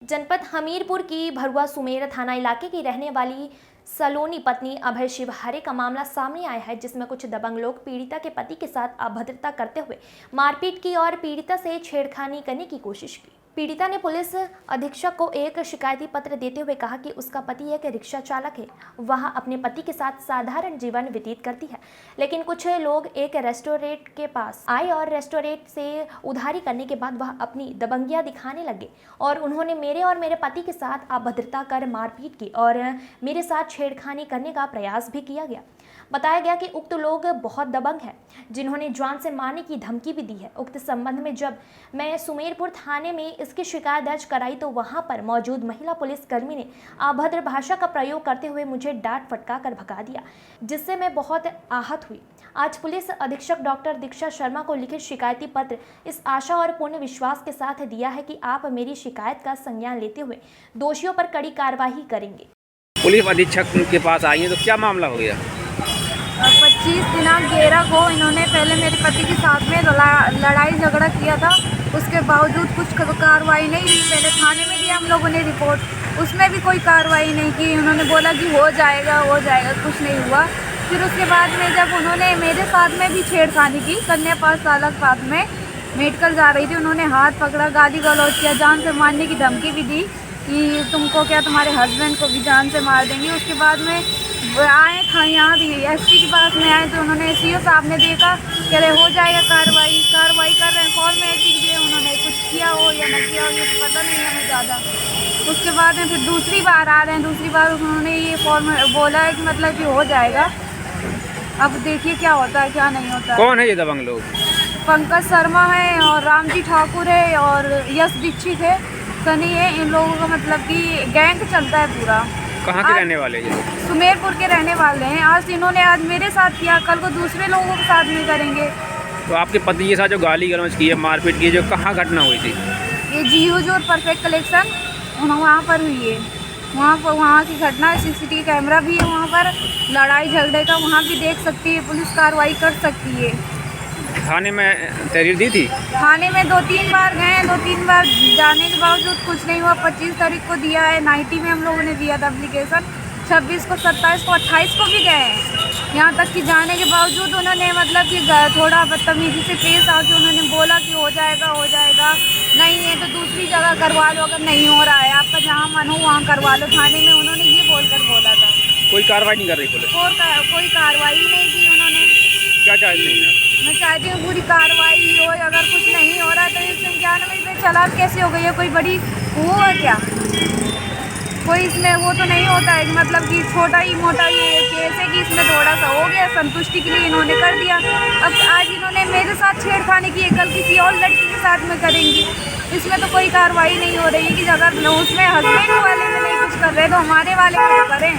जनपद हमीरपुर की भरुआ सुमेर थाना इलाके की रहने वाली सलोनी पत्नी अभय शिवहरे का मामला सामने आया है, जिसमें कुछ दबंग लोग पीड़िता के पति के साथ अभद्रता करते हुए मारपीट की और पीड़िता से छेड़खानी करने की कोशिश की। पीड़िता ने पुलिस अधीक्षक को एक शिकायती पत्र देते हुए कहा कि उसका पति एक रिक्शा चालक है, वह अपने पति के साथ साधारण जीवन व्यतीत करती है, लेकिन कुछ लोग एक रेस्टोरेंट के पास आए और रेस्टोरेंट से उधारी करने के बाद वह अपनी दबंगियां दिखाने लगे और उन्होंने मेरे और मेरे पति के साथ अभद्रता कर मारपीट की और मेरे साथ छेड़खानी करने का प्रयास भी किया गया। बताया गया कि उक्त लोग बहुत दबंग हैं, जिन्होंने जान से मारने की धमकी भी दी है। उक्त संबंध में जब मैं सुमेरपुर थाने में इसकी शिकायत दर्ज कराई तो वहां पर मौजूद महिला पुलिसकर्मी ने अभद्र भाषा का प्रयोग करते हुए मुझे डांट फटका कर भगा दिया, जिससे मैं बहुत आहत हुई। आज पुलिस अधीक्षक डॉक्टर दीक्षा शर्मा को लिखित शिकायती पत्र इस आशा और पूर्ण विश्वास के साथ दिया है कि आप मेरी शिकायत का संज्ञान लेते हुए दोषियों पर कड़ी कार्रवाई करेंगे। पुलिस अधीक्षक के पास आई है तो क्या मामला हो गया? 25 दिनांक 11 को इन्होंने पहले मेरे पति के साथ में लड़ाई झगड़ा किया था। उसके बावजूद कुछ कार्रवाई नहीं की। पहले थाने में दिया हम लोगों ने रिपोर्ट, उसमें भी कोई कार्रवाई नहीं की। उन्होंने बोला कि हो जाएगा, कुछ नहीं हुआ। फिर उसके बाद में जब उन्होंने मेरे साथ में भी छेड़खानी की, कन्या पास सालक साथ में मेडिकल जा रही थी, उन्होंने हाथ पकड़ा, गाली गलौज किया, जान से मारने की धमकी भी दी कि तुमको क्या, तुम्हारे हस्बैंड को भी जान से मार देंगे। उसके बाद में आए था यहाँ भी एसपी के पास में आए तो उन्होंने सीओ साहब ने देखा, कह रहे हो जाएगा कार्रवाई कर रहे हैं। फॉर्मेलिटी दिए उन्होंने, कुछ किया हो या न किया हो ये तो पता नहीं हमें ज़्यादा। उसके बाद में फिर दूसरी बार आ रहे हैं, दूसरी बार उन्होंने ये फॉर्म बोला है कि मतलब कि हो जाएगा। अब देखिए क्या होता है क्या नहीं होता है। कौन है ये दबंग लोग? पंकज शर्मा है और रामजी ठाकुर है और यश दीक्षित है, सनी है। इन लोगों का मतलब कि गैंग चलता है पूरा। कहाँ के रहने वाले हैं? सुमेरपुर के रहने वाले हैं। आज इन्होंने आज मेरे साथ किया, कल को दूसरे लोगों के साथ में करेंगे। तो आपके पति के साथ जो गाली गलौज की है, मारपीट की, जो कहाँ घटना हुई थी? ये जीओ और परफेक्ट कलेक्शन वहाँ पर हुई है। वहाँ की घटना, सीसीटीवी कैमरा भी है वहाँ पर। लड़ाई झगड़े का वहाँ भी देख सकती है, पुलिस कार्रवाई कर सकती है। थाने में तहरीर दी थी? थाने में 2-3 बार गए, 2-3 बार जाने के बावजूद कुछ नहीं हुआ। 25 तारीख को दिया है, 90 में हम लोगों ने दिया था एप्लीकेशन। 26 को, 27 को, 28 को भी गए हैं। यहाँ तक कि जाने के बावजूद उन्होंने मतलब कि थोड़ा बदतमीजी से पेश आके उन्होंने बोला कि हो जाएगा, नहीं है तो दूसरी जगह करवा लो, अगर नहीं हो रहा है आपका जहाँ मन हो वहाँ करवा लो। थाने में उन्होंने ये बोला था। कोई कार्रवाई नहीं कर रही पुलिस? कोई कार्रवाई नहीं की उन्होंने। क्या चाहते हैं? मैं चाहती हूँ पूरी कार्रवाई हो। अगर कुछ नहीं हो रहा है तो इस 95 पे चालान कैसे हो गई है? कोई बड़ी वो है क्या? कोई इसमें वो तो नहीं होता है कि मतलब कि छोटा ही मोटा ये केस है कि इसमें थोड़ा सा हो गया, संतुष्टि के लिए इन्होंने कर दिया। अब आज इन्होंने मेरे साथ छेड़खानी की है, कल किसी और लड़की के साथ में करेंगी। इसमें तो कोई कार्रवाई नहीं हो रही है कि अगर उसमें हस्बैंड वाले में नहीं कुछ कर रहे तो हमारे वाले में तो करें।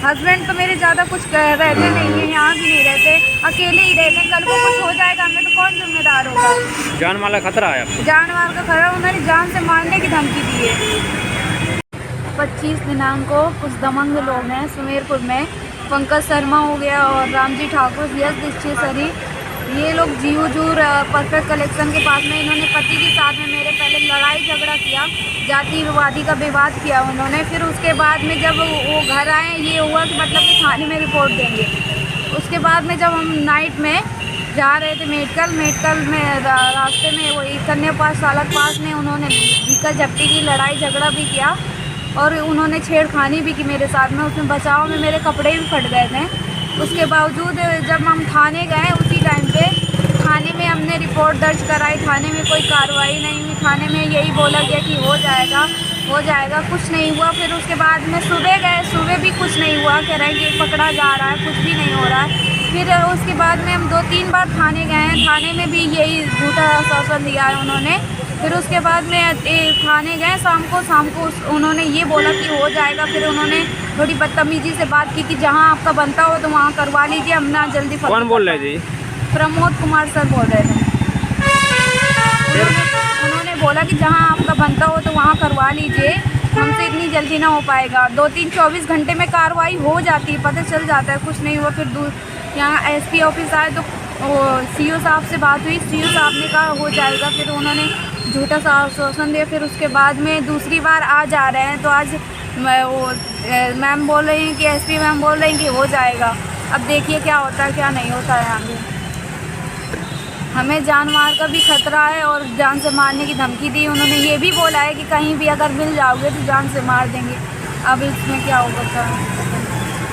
हस्बैंड तो मेरे ज़्यादा कुछ रहते नहीं है, यहाँ भी नहीं रहते, अकेले ही रहते हैं। कल को कुछ हो जाएगा हमें तो कौन जिम्मेदार होगा? जान वाला खतरा है आपको? जान मार का खतरा, उन्होंने जान से मारने की धमकी दी है। 25 दिनांक को कुछ दबंग लोग हैं सुमेरपुर में, पंकज शर्मा हो गया और रामजी ठाकुर, यश दीक्षित सरी, ये लोग जीओ परफेक्ट कलेक्शन के पास में इन्होंने पति के साथ में मेरे पहले लड़ाई झगड़ा किया, जातिवादी का विवाद किया उन्होंने। फिर उसके बाद में जब वो घर आए ये हुआ कि मतलब कि थाने में रिपोर्ट देंगे। उसके बाद में जब हम नाइट में जा रहे थे मेडिकल में रास्ते में वही कन्या पास सालक पास में उन्होंने धीका झपटी की, लड़ाई झगड़ा भी किया और उन्होंने छेड़खानी भी की मेरे साथ में। उसमें बचाव में मेरे कपड़े भी फट गए थे। उसके बावजूद जब हम थाने गए उसी टाइम पे थाने में हमने रिपोर्ट दर्ज कराई, थाने में कोई कार्रवाई नहीं हुई। थाने में यही बोला गया कि हो जाएगा, कुछ नहीं हुआ। फिर उसके बाद में सुबह गए, सुबह भी कुछ नहीं हुआ, कह रहे हैं कि पकड़ा जा रहा है, कुछ भी नहीं हो रहा है। फिर उसके बाद में हम 2-3 बार थाने गए हैं, थाने में भी यही झूठा आश्वासन दिया है उन्होंने। फिर उसके बाद में थाने गए शाम को उन्होंने ये बोला कि हो जाएगा। फिर उन्होंने थोड़ी बदतमीजी से बात की कि जहाँ आपका बनता हो तो वहाँ करवा लीजिए, हम ना जल्दी। कौन बोल रहे थे? प्रमोद कुमार सर बोल रहे थे। उन्होंने बोला कि जहाँ आपका बनता हो तो वहाँ करवा लीजिए, हमसे इतनी जल्दी ना हो पाएगा। 2-3-24 घंटे में कार्रवाई हो जाती है, पता चल जाता है, कुछ नहीं हुआ। फिर यहाँ एसपी ऑफिस आए तो सीओ साहब से बात हुई, सीओ साहब ने कहा हो जाएगा। फिर उन्होंने झूठा सा आश्वासन दिया। फिर उसके बाद में दूसरी बार आज आ रहे हैं, तो आज मैम बोल रही हैं कि एसपी मैम बोल रही हैं कि हो जाएगा। अब देखिए क्या होता है क्या नहीं होता है आगे। हमें जान मार का भी खतरा है और जान से मारने की धमकी दी। उन्होंने ये भी बोला है कि कहीं भी अगर मिल जाओगे तो जान से मार देंगे। अब इसमें क्या होगा क्या नहीं।